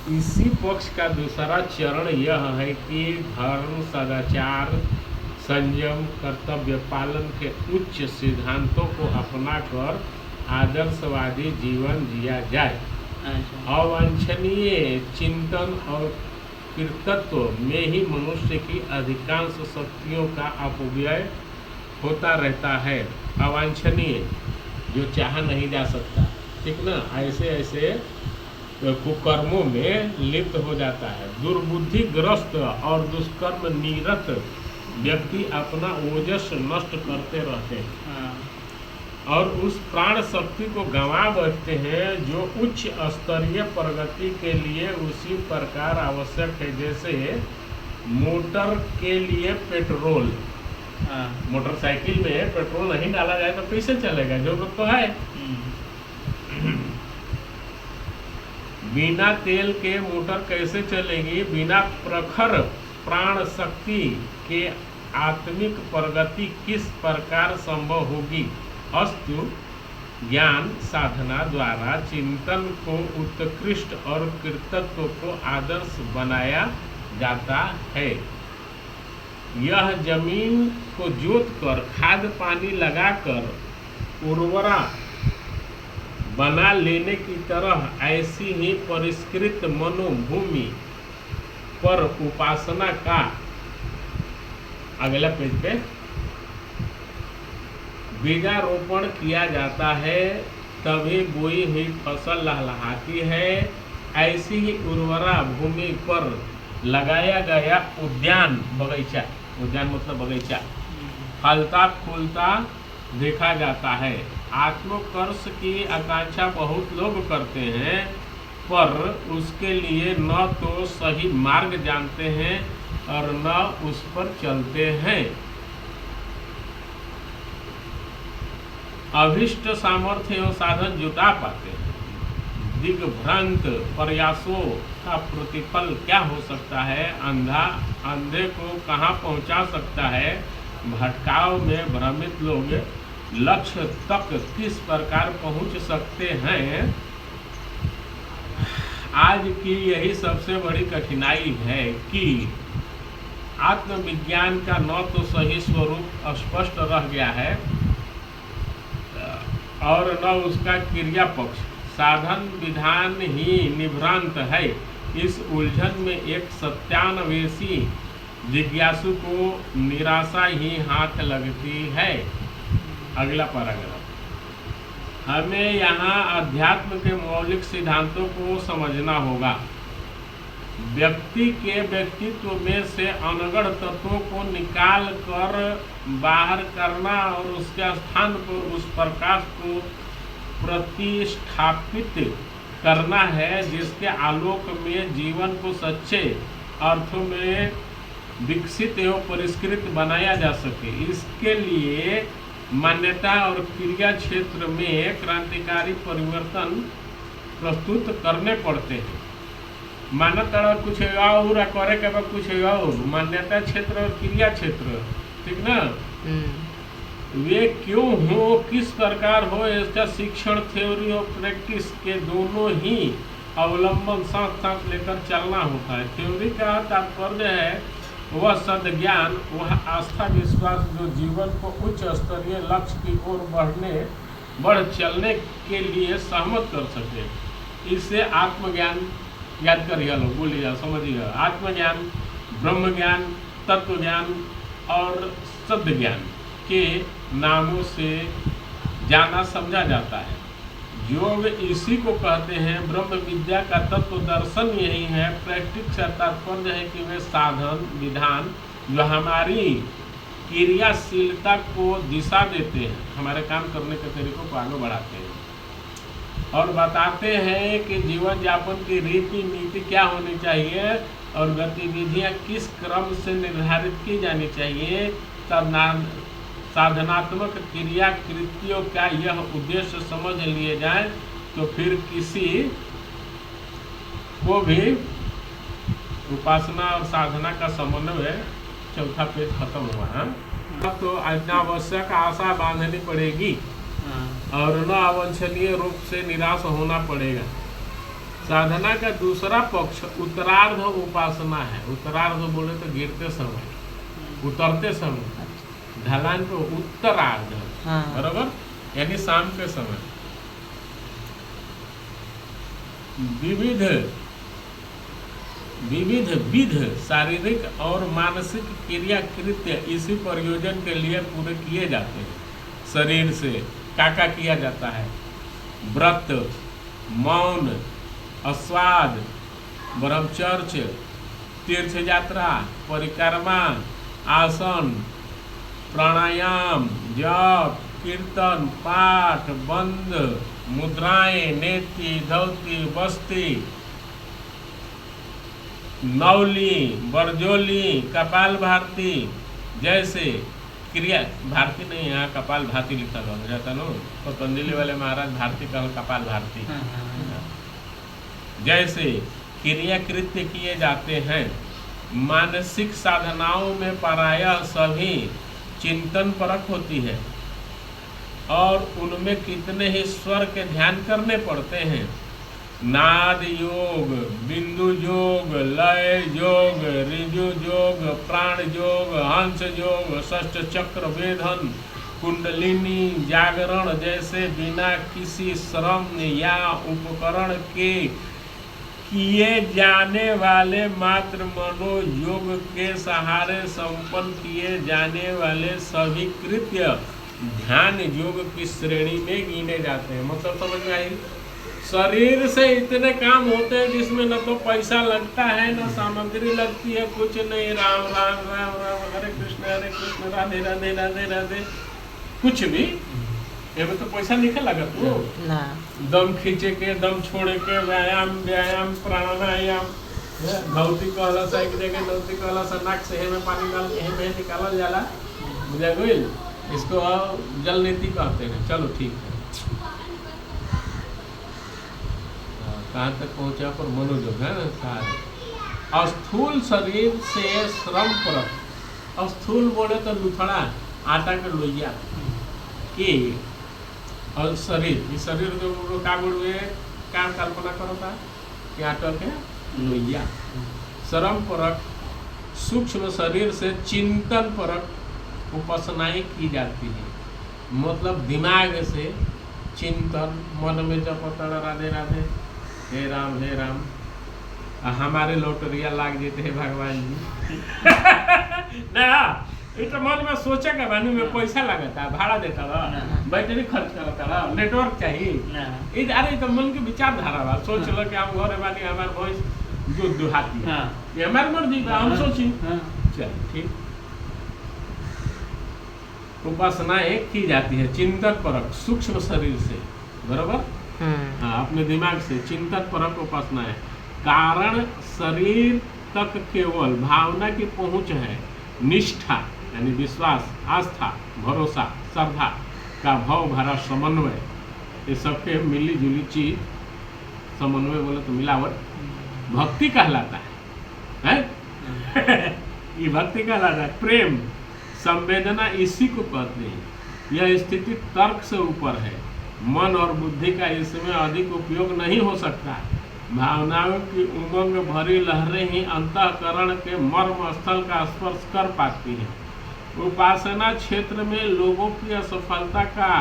इसी पक्ष का दूसरा चरण यह है कि धर्म, सदाचार, संयम, कर्तव्य पालन के उच्च सिद्धांतों को अपनाकर आदर्शवादी जीवन जिया जाए। अच्छा। अवांछनीय चिंतन और कृतत्व में ही मनुष्य की अधिकांश शक्तियों का अपव्यय होता रहता है। अवांछनीय, जो चाहा नहीं जा सकता, ठीक ना, ऐसे ऐसे कुकर्मों में लिप्त हो जाता है। दुर्बुद्धिग्रस्त और दुष्कर्म निरत व्यक्ति अपना ओजस नष्ट करते रहते हैं हाँ। और उस प्राण शक्ति को गंवा बैठते हैं जो उच्च स्तरीय प्रगति के लिए उसी प्रकार आवश्यक है जैसे मोटर के लिए पेट्रोल। हाँ। मोटरसाइकिल में पेट्रोल नहीं डाला जाए तो कैसे चलेगा, जरूरत तो है। बिना तेल के मोटर कैसे चलेगी, बिना प्रखर प्राण शक्ति के आत्मिक प्रगति किस प्रकार संभव होगी। अस्तु ज्ञान साधना द्वारा चिंतन को उत्कृष्ट और कृतत्व को आदर्श बनाया जाता है। यह जमीन को जोत कर खाद पानी लगाकर उर्वरा बना लेने की तरह ऐसी ही परिष्कृत मनोभूमि पर उपासना का, अगला पेज पे, बीजारोपण किया जाता है, तभी बोई हुई फसल लहलहाती है। ऐसी ही उर्वरा भूमि पर लगाया गया उद्यान बगीचा, उद्यान मतलब बगीचा, फलता फूलता देखा जाता है। आत्मकर्ष की आकांक्षा बहुत लोग करते हैं, पर उसके लिए न तो सही मार्ग जानते हैं और न उस पर चलते हैं। अभिष्ट सामर्थ्य एवं साधन जुटा पाते हैं। दिग्भ्रांत प्रयासों का प्रतिफल क्या हो सकता है, अंधा अंधे को कहाँ पहुँचा सकता है, भटकाव में भ्रमित लोग लक्ष्य तक किस प्रकार पहुँच सकते हैं। आज की यही सबसे बड़ी कठिनाई है कि आत्मविज्ञान का न तो सही स्वरूप स्पष्ट रह गया है और न उसका क्रिया पक्ष, साधन विधान ही निभ्रांत है। इस उलझन में एक सत्यान्वेषी जिज्ञासु को निराशा ही हाथ लगती है। अगला पैराग्राफ, हमें यहाँ अध्यात्म के मौलिक सिद्धांतों को समझना होगा। व्यक्ति के व्यक्तित्व में से अनगढ़ तत्वों को निकाल कर बाहर करना और उसके स्थान पर उस प्रकाश को प्रतिष्ठापित करना है जिसके आलोक में जीवन को सच्चे अर्थों में विकसित एवं परिष्कृत बनाया जा सके। इसके लिए मान्यता और क्रिया क्षेत्र में क्रांतिकारी परिवर्तन प्रस्तुत करने पड़ते हैं। मान्यता कुछ और करे के बाद कुछ और, मान्यता क्षेत्र और क्रिया क्षेत्र, ठीक ना, वे क्यों हो, किस प्रकार हो, इसका शिक्षण, थ्योरी और प्रैक्टिस के दोनों ही अवलंबन साथ साथ लेकर चलना होता है। थ्योरी का तात्पर्य है वह सद्ज्ञान, वह आस्था विश्वास जो जीवन को उच्च स्तरीय लक्ष्य की ओर बढ़ चलने के लिए सहमत कर सके। इससे आत्मज्ञान, याद करिए लोग, बोलिए, समझिए, आत्मज्ञान, ब्रह्म ज्ञान, तत्व ज्ञान और सद् ज्ञान के नामों से जाना समझा जाता है। योग इसी को कहते हैं। ब्रह्म विद्या का तत्व दर्शन यही है। प्रैक्टिस का तात्पर्य है कि वे साधन विधान जो हमारी क्रियाशीलता को दिशा देते हैं, हमारे काम करने के तरीकों को आगे बढ़ाते हैं और बताते हैं कि जीवन यापन की रीति नीति क्या होनी चाहिए और गतिविधियां किस क्रम से निर्धारित की जानी चाहिए। तब साधनात्मक क्रिया कृत्यों का यह उद्देश्य समझ लिए जाए तो फिर किसी को भी उपासना और साधना का समन्वय, चौथा पेज खत्म हुआ है। तो अनावश्यक आशा बांधनी पड़ेगी और न अवांछनीय रूप से निराश होना पड़ेगा। साधना का दूसरा पक्ष उत्तरार्ध उपासना है। उत्तरार्ध बोले तो गिरते समय, उतरते समय, ढलान पे उत्तरार्ध, हाँ। बराबर, यानी शाम के समय। विविध विध शारीरिक और मानसिक क्रिया कृत्य इसी प्रयोजन के लिए पूरे किए जाते हैं। शरीर से क्या किया जाता है? व्रत, मौन, आस्वाद, ब्रह्मचर्य, तीर्थ यात्रा, परिक्रमा, आसन, प्राणायाम, जप, कीर्तन, पाठ, बंद, मुद्राएं, नेति, धौती, बस्ती, नौली, बरजोली, कपाल भारती जैसे क्रिया। भारती नहीं, यहाँ कपाल भाती लिखा जाता नो, पतंजलि वाले महाराज भारती कल कपाल भारती जैसे क्रिया कृत्य किए जाते हैं। मानसिक साधनाओं में प्रायः सभी चिंतन परक होती है और उनमें कितने ही स्वर के ध्यान करने पड़ते हैं। नाद योग, बिंदु योग, लय योग, ऋजु योग, प्राण योग, हंस योग, षष्ठ चक्र वेधन, कुंडलिनी जागरण जैसे बिना किसी श्रम या उपकरण के किए जाने वाले मात्र मनोयोग के सहारे संपन्न किए जाने वाले सभी कृत्य ध्यान योग की श्रेणी में गिने जाते हैं। मतलब समझ में आई? शरीर से इतने काम होते हैं जिसमें न तो पैसा लगता है, न सामग्री लगती है, कुछ नहीं। राम राम राम राम, हरे कृष्ण राधे राधे राधे राधे, कुछ भी एमे तो पैसा नहीं लगत वो ना। दम खींचे के, दम छोड़े के, व्यायाम प्राणायाम, धौती कहला सा एक जगह, धौती कहला सा नाक से में पानी डाल के में निकालल जाला, बुझा गइल? इसको जल नीति कहते हैं। चलो ठीक है, कहाँ तक पहुँचा? पर मनोयोग है ना सारे। स्थूल शरीर से श्रम परक, स्थूल बोले तो लुथड़ा, आटा के लोहिया के, और शरीर, इस शरीर जो का बोलवे क्या कल्पना करता कि आटा के लोहिया। श्रम परक सूक्ष्म शरीर से चिंतन परक उपासनाएं की जाती है। मतलब दिमाग से चिंतन, मन में जपता राधे राधे, हे राम हमारे लॉटरिया लाग जेते हैं भगवान जी ना, ये तो मन में सोचे के बानी में पैसा लगता, भाड़ा देता बा, बैटरी खर्च करता बा, नेटवर्क चाहिए, अरे तो मन के विचारधारा बा। सोच लो कि हम घरे बानी, हमारे भैंस दूध दुहाती है, ये हमारी मर्जी बा, हम सोची। चल ठीक, उपासनाएं की जाती है चिंतन परक सूक्ष्म शरीर से, बराबर। हाँ, अपने दिमाग से चिंतन परक उपासना है। कारण शरीर तक केवल भावना की पहुंच है। निष्ठा यानी विश्वास, आस्था, भरोसा, श्रद्धा का भाव भरा समन्वय, ये सबके मिली जुली चीज, समन्वय बोले तो मिलावट, भक्ति कहलाता है, ये भक्ति कहलाता है। प्रेम, संवेदना इसी को कहते हैं। यह स्थिति तर्क से ऊपर है। मन और बुद्धि का इसमें अधिक उपयोग नहीं हो सकता। भावनाओं की उमंग भरी लहरें ही अंतःकरण के मर्म स्थल का स्पर्श कर पाती हैं। उपासना क्षेत्र में लोगों की असफलता का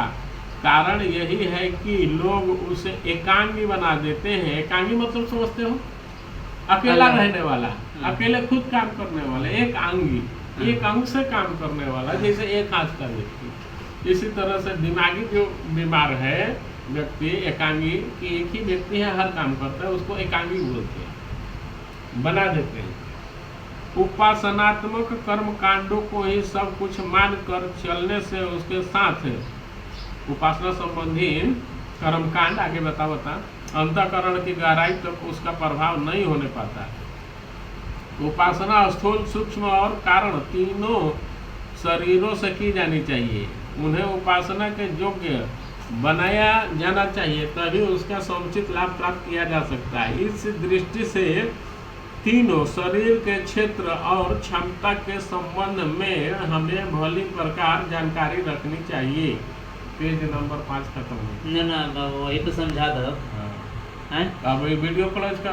कारण यही है कि लोग उसे एकांगी बना देते हैं। एकांगी मतलब समझते हो? अकेला रहने वाला, अकेले खुद काम करने वाला, एक अंगी, एक अंग से काम करने वाला, जैसे एक हाथ का व्यक्ति। इसी तरह से दिमागी जो बीमार है व्यक्ति, एकांगी कि एक ही व्यक्ति है, हर काम करता है, उसको एकांगी बोलते हैं, बना देते हैं। उपासनात्मक कर्म कांडों को ही सब कुछ मान कर चलने से उसके साथ उपासना संबंधी कर्म कांड आगे बता अंतःकरण की गहराई तक उसका प्रभाव नहीं होने पाता। उपासना स्थूल, सूक्ष्म और कारण तीनों शरीरों से की जानी चाहिए। उन्हें उपासना के योग्य बनाया जाना चाहिए, तभी उसका समुचित लाभ प्राप्त किया जा सकता है। इस दृष्टि से तीनों शरीर के क्षेत्र और क्षमता के संबंध में हमें भली प्रकार जानकारी रखनी चाहिए। पेज नंबर 5 खत्म है ना, वही तो समझा दो। हैं? अब ये वीडियो क्लोज कर